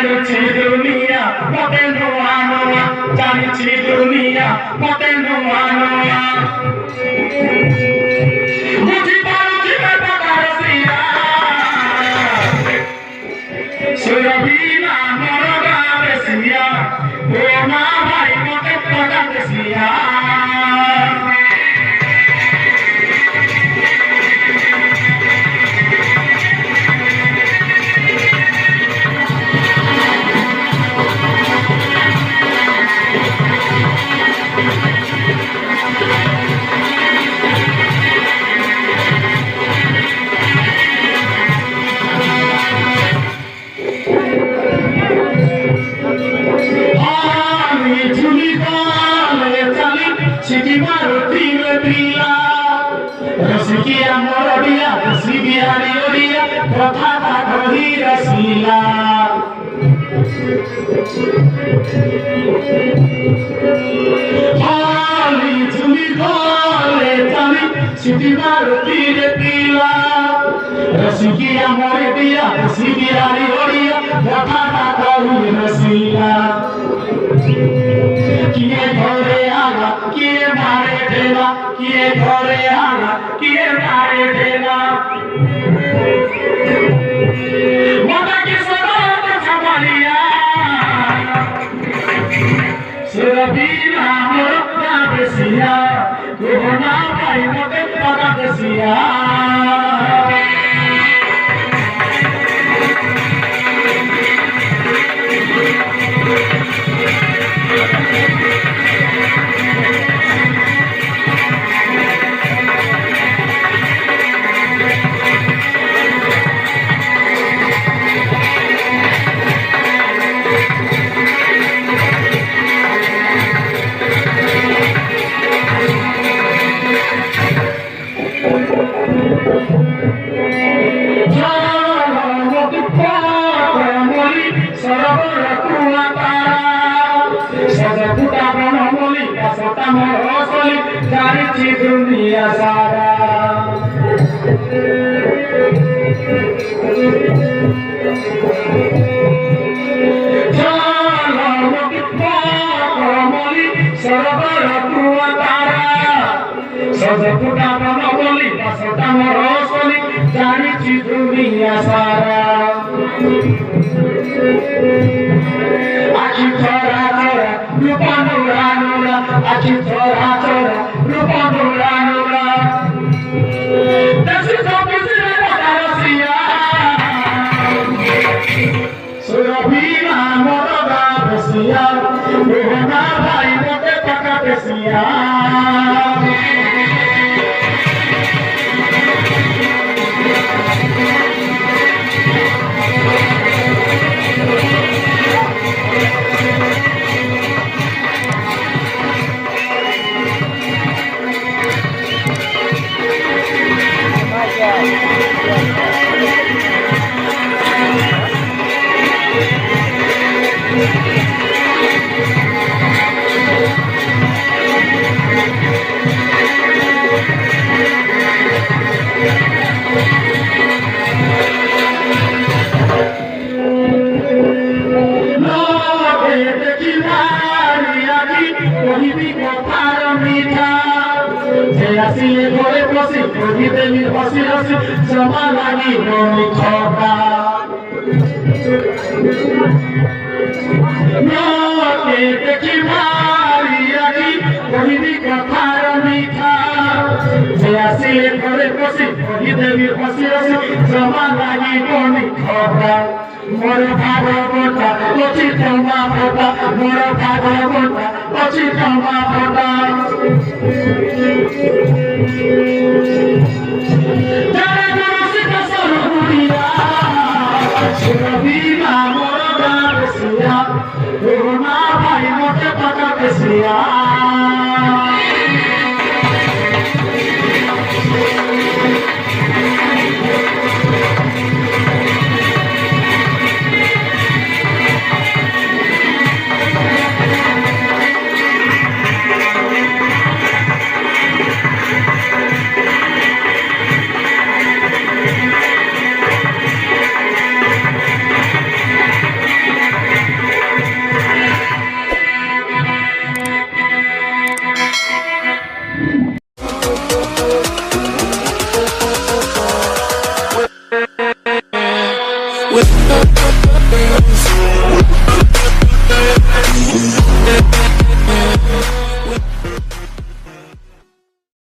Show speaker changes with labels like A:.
A: জানিছি দুনিয়া মতে নোয়া নোয়া জানিছি দুনিয়া মতে নোয়া নোয়া বুঝি পারছি ব্যাপার সিয়া সুরবিনা মরগা বেসিয়া ও না ভাই মতে পড়া বেসিয়া Rasikia morodia, Sibia riodia, Prabhata kohira sila. Hali juli gole tami, Siti marutire pila. Rasikia morodia, Sibia riodia, Prabhata kohira sila. किए घरे आगा किए मारे देना किए घरे आगा किए मारे देना माता की सदा संभालिया सुरबीना मोरना बेसिया कोना भाई मोटे पगा बेसिया Cari dunia sara, jalan kita kembali serba kuatara, seseputa kembali pasca merosoli cari dunia sara. Aki tora tora, lupa nura nura, aki tora tora. Surabina moroga besia, Rohana bhai mote paka besia. Asile kore posi, kodi demi hosi hosi, sama lagi noni khoda. Noke dekhi mari agi, kodi di kathar mitha. Asile kore posi, kodi demi hosi hosi, sama lagi noni khoda. Mora bhagavata, ochi tama bhata, mora bhagavata, ochi tama bhata. Surabina moroga besia, Rohana bhai mote paka besia.